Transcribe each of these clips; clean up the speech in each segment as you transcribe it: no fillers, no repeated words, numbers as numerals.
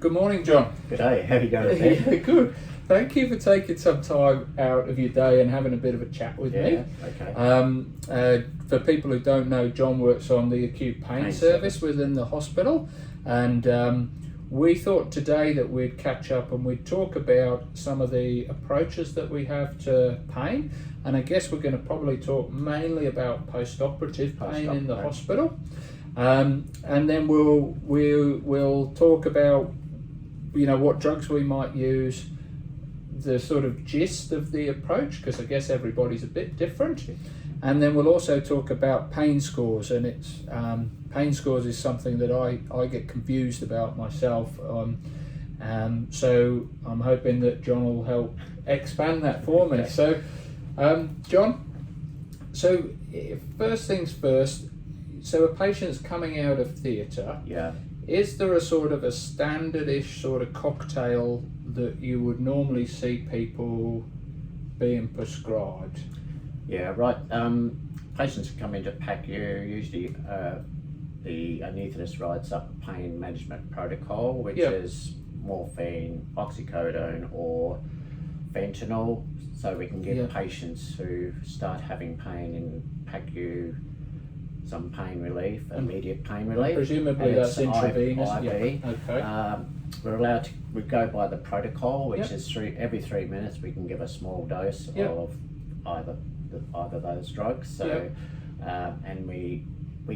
Good morning, John. Good day, how are you going, Ben? Yeah, good. Thank you for taking some time out of your day and having a bit of a chat with me. Okay. For people who don't know, John works on the acute pain service within the hospital, and we thought today that we'd catch up and we'd talk about some of the approaches that we have to pain, and I guess we're going to probably talk mainly about post-operative pain in the hospital, and then we'll talk about what drugs we might use, the sort of gist of the approach, because I guess everybody's a bit different. And then we'll also talk about pain scores, and it's pain scores is something that I get confused about myself. So I'm hoping that John will help expand that for me. So, John, so first things first, so a patient's coming out of theatre. Yeah. Is there a sort of a standardish sort of cocktail that you would normally see people being prescribed? Yeah, right. Patients who come into PACU, usually the anaesthetist writes up a pain management protocol, which is morphine, oxycodone or fentanyl, so we can give patients who start having pain in PACU some pain relief, immediate pain relief. Presumably that's intravenous. IV. Okay. We're allowed to, we go by the protocol, which is every 3 minutes we can give a small dose of either those drugs. So, and we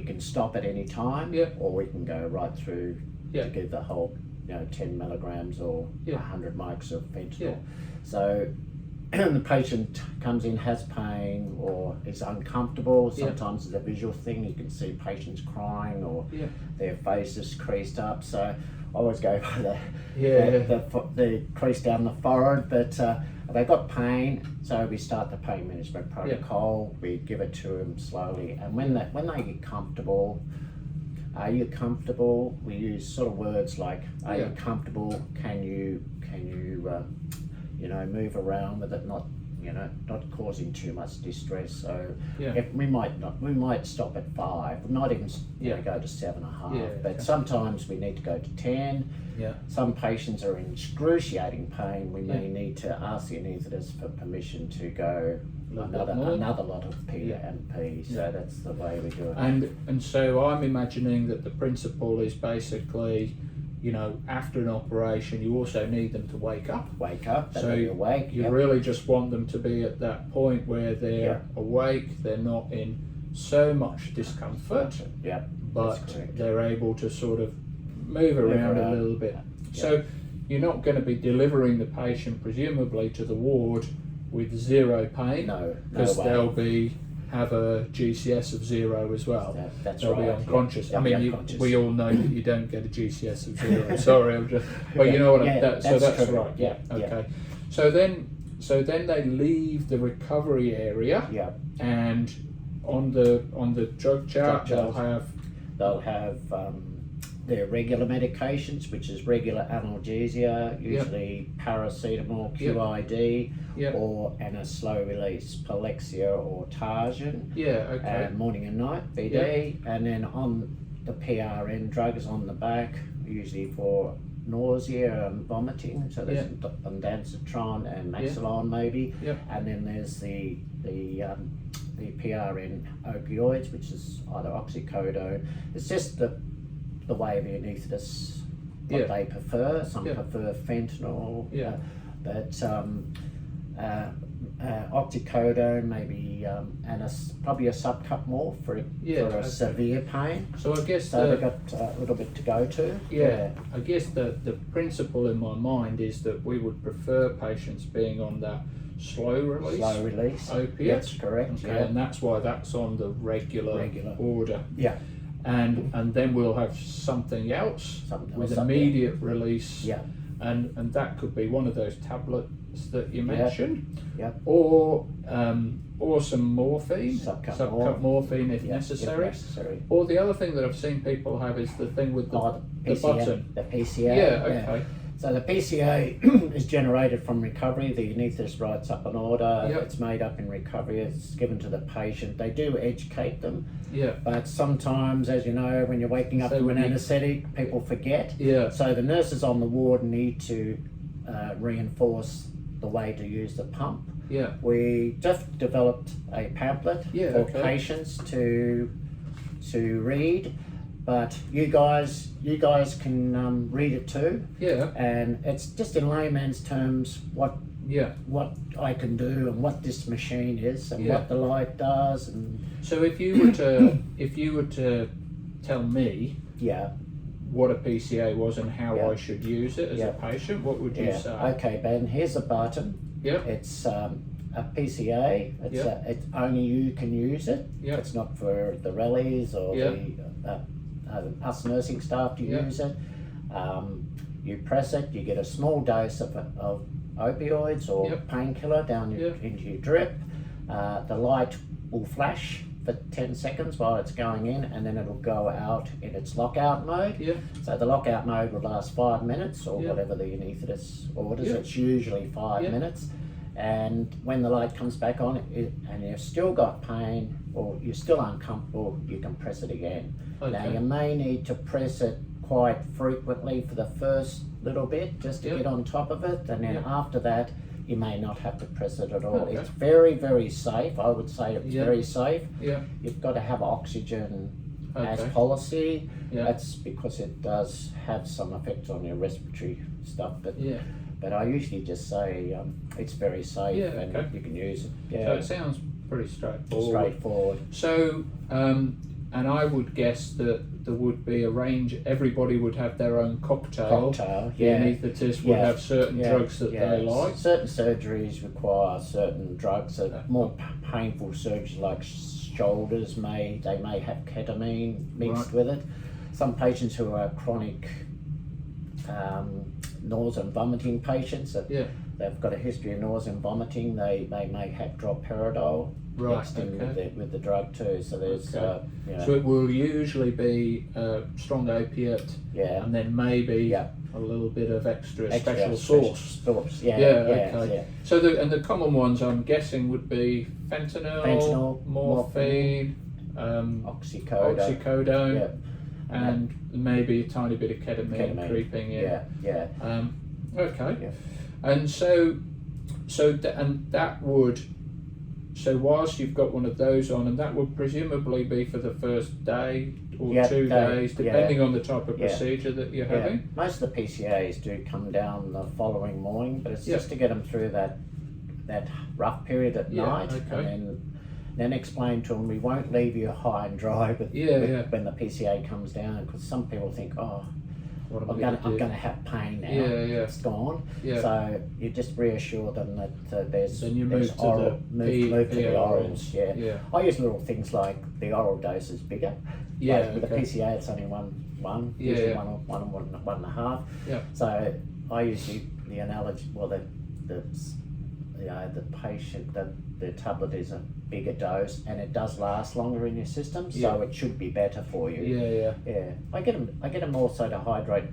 can stop at any time, or we can go right through to give the whole, 10 milligrams or 100 mics of fentanyl. So the patient comes in, has pain or is uncomfortable. Sometimes it's a visual thing. You can see patients crying or their face is creased up. So I always go for the crease down the forehead. But they've got pain, so we start the pain management protocol. We give it to them slowly, and when they get comfortable, are you comfortable? We use sort of words like, are you comfortable? Can you move around with it, not causing too much distress. So if we might stop at 5. We might even go to 7.5. But sometimes we need to go to 10. Some patients are in excruciating pain. We may need to ask the anaesthetist for permission to go another lot of PMP. So that's the way we do it. And so I'm imagining that the principle is basically, after an operation, you also need them to wake up. So you're awake. You really just want them to be at that point where they're awake, they're not in so much discomfort, but they're able to sort of move around a little bit. So you're not going to be delivering the patient, presumably, to the ward with zero pain. No, because they'll have a GCS of 0 as well. They'll be unconscious. I mean, we all know that you don't get a GCS of 0. Sorry, I'm just. Well, you know what? So that's right. Yeah. Okay. So then they leave the recovery area. And on the drug chart, they'll have their regular medications, which is regular analgesia, usually paracetamol, QID, and a slow release, Palexia or Tarjan. Morning and night, BD, and then on the PRN drugs on the back, usually for nausea and vomiting. So there's ondansetron and Maxilon maybe, and then there's the PRN opioids, which is either oxycodone. It's just the way the anaesthetists what they prefer. Some prefer fentanyl, but oxycodone maybe, and probably a subcut more for severe pain. So I guess they've got a little bit to go to. I guess the principle in my mind is that we would prefer patients being on that slow release opiate. That's correct. And that's why that's on the regular order. And then we'll have something else with immediate release, and that could be one of those tablets that you mentioned, or some morphine, subcut morphine if necessary. Or the other thing that I've seen people have is the thing with the button. The PCA. So the PCA is generated from recovery. The anaesthetist writes up an order. Yep. It's made up in recovery. It's given to the patient. They do educate them, Yeah. but sometimes, as you know, when you're waking up So to when an you- anaesthetic, people forget. Yeah. So the nurses on the ward need to reinforce the way to use the pump. Yeah. We just developed a pamphlet Yeah, for okay. patients to read, but you guys can read it too, Yeah. and it's just in layman's terms what Yeah. I can do and what this machine is and Yeah. what the light does, and So if you were to tell me yeah. what a PCA was and how Yeah. I should use it as Yeah. a patient, what would you say? Okay, Ben. Here's a button. Yeah. It's a PCA. It's only you can use it. Yeah. It's not for the rellies or Yeah. us nursing staff to Yeah. use it. You press it. You get a small dose of opioids or Yep. painkiller down into your drip. The light will flash for 10 seconds while it's going in, and then it'll go out in its lockout mode. Yeah. So the lockout mode will last 5 minutes or Yeah. whatever the anaesthetist orders. Yeah. It's usually 5 Yeah. minutes. And when the light comes back on and you've still got pain or you're still uncomfortable, you can press it again. Now Okay. you may need to press it quite frequently for the first little bit just to Yeah. get on top of it, and then Yeah. after that you may not have to press it at all. Okay. It's very, very safe. I would say it's Yeah. very safe. Yeah. You've got to have oxygen as Okay. policy. Yeah. That's because it does have some effect on your respiratory stuff, Yeah. but I usually just say it's very safe, Yeah, and okay. you can use it. So Yeah, it sounds pretty straightforward. straightforward. So, and I would guess that there would be a range. Everybody would have their own cocktail. Cocktail, The yeah. anaesthetist would Yeah. have certain Yeah, drugs that yeah. they like. Certain surgeries require certain drugs. More painful surgeries like shoulders may have ketamine mixed Right. with it. Some patients who are chronic nausea and vomiting patients, Yeah. they've got a history of nausea and vomiting, they may have droperidol Right. mixed in Okay. with the drug too. So there's Okay. So it will usually be a strong opiate, yeah. and then maybe Yeah. a little bit of extra Extra special special sauce. sauce. Yeah, Yeah, okay. yeah. So the common ones I'm guessing would be fentanyl, morphine, oxycodone, Yeah. and maybe a tiny bit of ketamine creeping in. Yeah. Okay. Yeah. And so that would. So whilst you've got one of those on, and that would presumably be for the first day or Yeah, 2 days, yeah. depending on the type of Yeah. procedure that you're Yeah. having. Most of the PCAs do come down the following morning, but it's Yeah. just to get them through that rough period at Yeah, night, okay. and then explain to them we won't leave you high and dry when the PCA comes down, because some people think, oh, What am I I'm gonna going do? to have pain now. Yeah. It's gone. Yeah. So you just reassure them that there's Then you there's move to oral, the move to the orals. orals. Yeah. Yeah. I use little things like the oral dose is bigger. Yeah, Like with the okay. PCA, it's only one, Yeah, usually yeah. one and a half. Yeah. So I use the analogy. Well, the patient, the tablet is a bigger dose, and it does last longer in your system, so Yeah. it should be better for you. Yeah. Yeah. I get them also to hydrate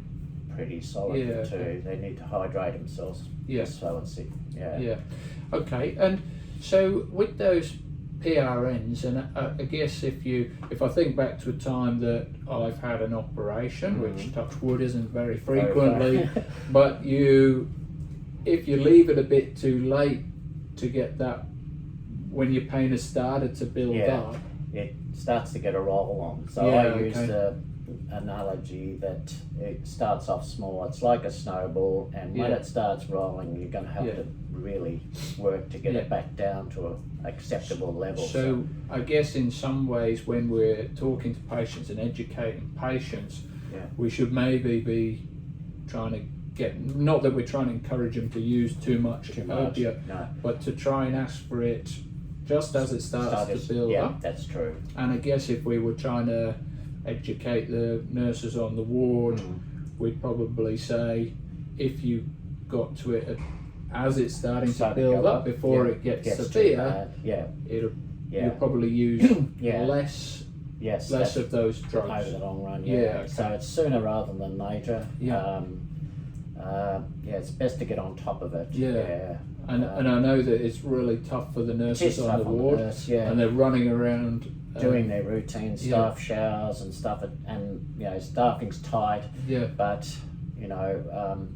pretty solid Yeah, too. okay. They need to hydrate themselves. Yeah. Just so it's yeah. Yeah. Okay. And so with those PRNs, and I guess if I think back to a time that I've had an operation, which touch wood isn't very frequently, but if you leave it a bit too late to get that, when your pain has started to build Yeah. up. It starts to get a roll on. So Yeah, I use okay. the analogy that it starts off small. It's like a snowball, and when Yeah. it starts rolling, you're going to have Yeah. to really work to get Yeah. it back down to an acceptable level. So I guess in some ways, when we're talking to patients and educating patients, Yeah. we should maybe be trying to get, not that we're trying to encourage them to use too much opiate, No. but to try and ask for it just as it starts to build yeah, up. that's true. And I guess if we were trying to educate the nurses on the ward, we'd probably say, if you got to it as it's starting to Start to build go up up, before yeah, it gets too severe, bad. Yeah. you'll Yeah. probably use Yeah. less Yes. of those over drugs. the long run. Yeah, Yeah. okay. So it's sooner rather than later. Yeah. it's best to get on top of it. Yeah. And I know that it's really tough for the nurses on the ward, and they're running around doing their routine staff showers and stuff, and you know, staffing's tight. Yeah. But you know,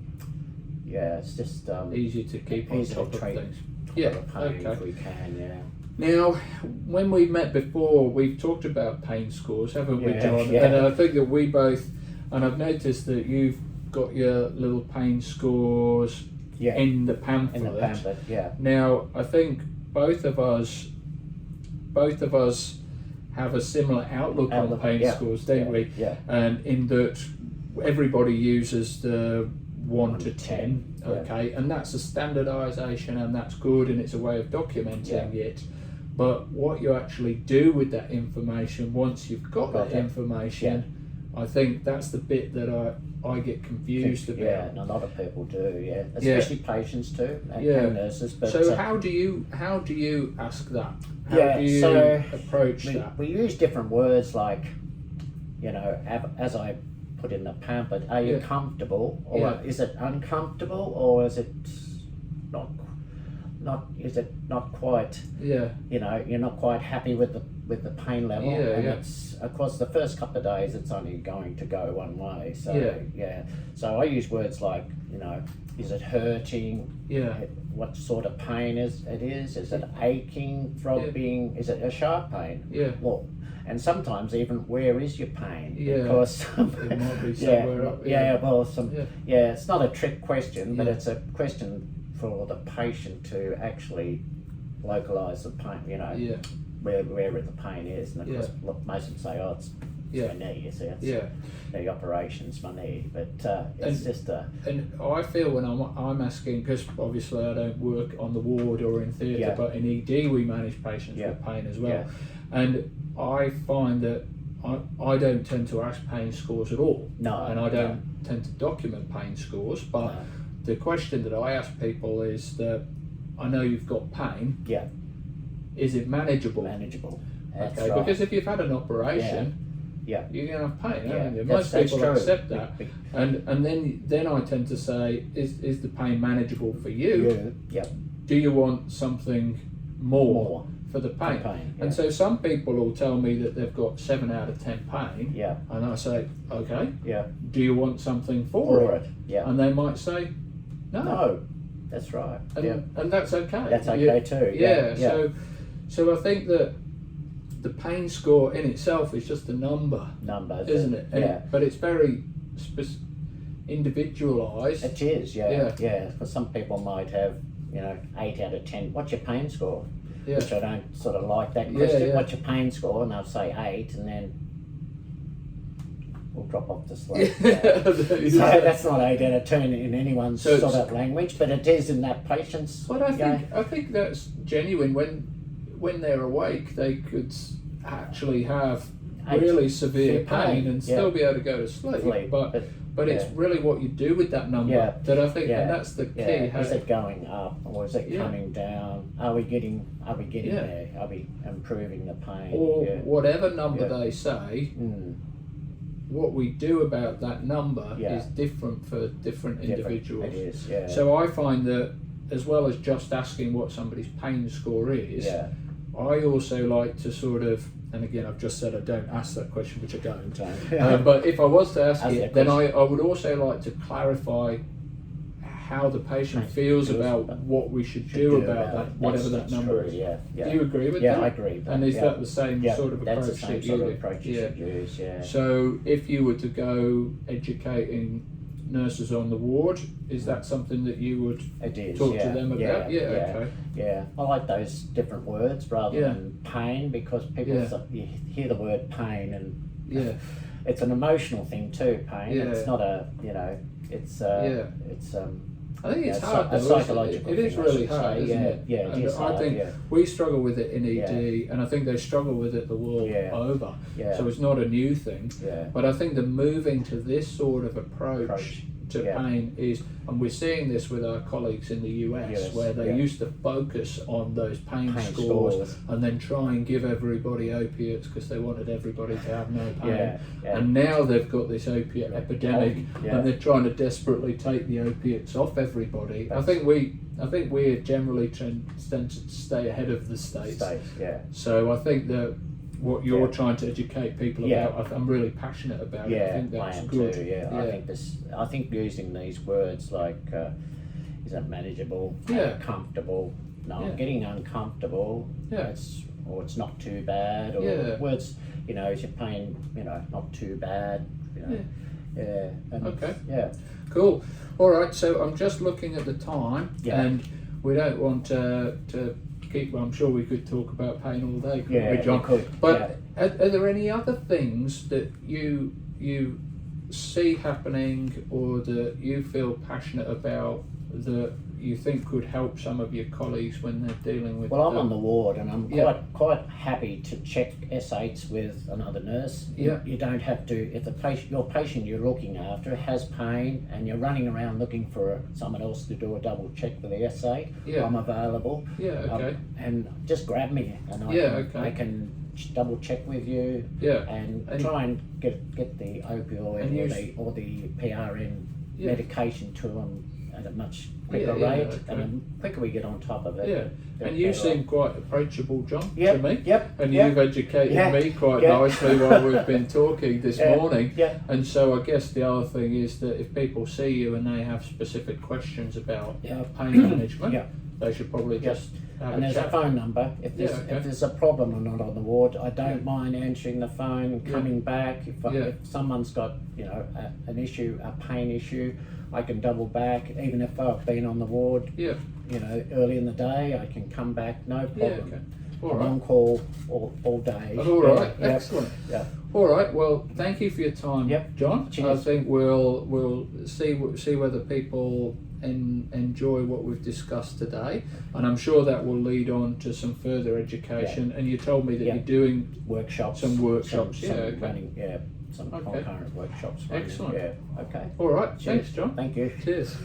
it's just easier to keep on top of things. If we can. Yeah. Now, when we met before, we've talked about pain scores, haven't we, John? Yeah. And I think that we both, and I've noticed that you've got your little pain scores in the pamphlet. In the pamphlet, yeah. Now, I think both of us have a similar outlook on pain scores, don't we? Yeah. And in that everybody uses the 1 to 10, okay, and that's a standardisation, and that's good, and it's a way of documenting it. But what you actually do with that information once you've got that information, I think that's the bit that I get confused about. Yeah, and a lot of people do. Especially patients too, and nurses. But so how do you ask that? How do you approach that? We use different words, like, you know, as I put in the pamphlet. Are you comfortable, or is it uncomfortable, or is it not? Is it not quite? You know, you're not quite happy with the pain level, and it's, of course, the first couple of days it's only going to go one way. So so I use words like, you know, is it hurting? What sort of pain is it? Is it aching, throbbing? Is it a sharp pain? Well, and sometimes even, where is your pain? Because it might be somewhere up. It's not a trick question, but it's a question for the patient to actually localise the pain, you know, wherever the pain is. And of course, look, most of them say, oh, it's my knee, you see, it's the operation's my knee. But it's just a... And I feel when I'm asking, because obviously I don't work on the ward or in theatre, but in ED we manage patients with pain as well. And I find that I don't tend to ask pain scores at all. And I don't tend to document pain scores, but the question that I ask people is that, I know you've got pain. Is it manageable? Manageable. That's right. Because if you've had an operation, you're going to have pain, aren't you? Most people accept that. And then I tend to say, is the pain manageable for you? Do you want something more for the pain? And so some people will tell me that they've got 7 out of 10 pain. And I say, okay. Do you want something for it? And they might say, no. That's right. And that's okay. That's okay too. So I think that the pain score in itself is just a number, isn't it? But it's very individualised. It is, Because some people might have, you know, 8 out of 10. What's your pain score? Which I don't sort of like that question. What's your pain score? And they'll say 8, and then we'll drop off to sleep. So that's not 8 out of 10 in anyone's sort of language, but it is in that patient's. But I think that's genuine. When they're awake, they could actually have really severe pain and still be able to go to sleep. But it's really what you do with that number that I think, and that's the key. Is it going up, or is it coming down? Are we getting there? Are we improving the pain? Or whatever number they say. What we do about that number is different for different individuals. It is, So I find that, as well as just asking what somebody's pain score is, I also like to sort of, and again I've just said I don't ask that question, which I don't, but if I was to ask it, then I would also like to clarify how the patient feels about what we should do about that, whatever that number is. Do you agree with that? Yeah, I agree. And is that the same sort of approach that you use? So if you were to go educating nurses on the ward, is that something that you would talk to them about? I like those different words rather than pain, because people you hear the word pain and it's an emotional thing too. Pain. It's not a, you know, it's I think it's hard though. Psychological. It is really hard, isn't it? It is hard, I think we struggle with it in ED, and I think they struggle with it the world over. So it's not a new thing. But I think the moving to this sort of approach to Yeah. pain is, and we're seeing this with our colleagues in the US, Yes, where they yeah. used to focus on those pain Pain scores, scores. and then try and give everybody opiates because they wanted everybody to have no pain. Yeah, yeah. And now they've got this opiate epidemic, Yeah. and they're trying to desperately take the opiates off everybody. I think we generally tend to stay ahead of the states. Yeah. So I think that what you're Yeah. trying to educate people Yeah. about, I'm really passionate about it. I Yeah, think that's I am good. too. Yeah. I think using these words like, is it manageable? Yeah. Comfortable? No, Yeah. I'm getting uncomfortable. Yeah. It's not too bad. Or Yeah. words, is your pain, not too bad. Yeah. And Okay. Yeah. Cool. All right. So I'm just looking at the time, Yeah. and we don't want to keep. Well, I'm sure we could talk about pain all day, couldn't Yeah, we, John? we could, But are there any other things that you see happening, or that you feel passionate about, that you think could help some of your colleagues when they're dealing with? Well, I'm on the ward, and I'm Yeah. quite happy to check S8s with another nurse. Yeah. You don't have to. If your patient you're looking after has pain, and you're running around looking for someone else to do a double check for the S8, Yeah. I'm available. Yeah. Okay. And just grab me, and I can double check with you, Yeah. and And- try and get the opioid And or the PRN Yeah. medication to them at a much quicker Yeah, rate, okay. and the quicker we get on top of it. Yeah. the And you better seem off. quite approachable, John, Yep, to me. yep, And yep. you've educated Yeah, me quite yeah. nicely while we've been talking this Yeah, morning. yeah. And so I guess the other thing is that if people see you and they have specific questions about Yeah. pain management, Yeah. they should probably Yeah. just have And a there's a chat. phone number. If okay. there's a problem or not on the ward, I don't Yeah. mind answering the phone, coming back. If Yeah. if someone's got an issue, a pain issue, I can double back. Even if I've been on the ward, Yeah. early in the day, I can come back, no Yeah. problem. Okay. All I'm right. on call all day. All right. Yeah, Excellent. Yeah. All right. Well, thank you for your time, Yep. John. Cheers. I think we'll see whether people enjoy what we've discussed today, and I'm sure that will lead on to some further education. And you told me that Yeah. you're doing Workshops. some workshops. Some Yeah. Okay. running. Yeah. Some Okay. concurrent workshops. Running. Excellent. Yeah. Okay. All right. Cheers. Thanks, John. Thank you. Cheers.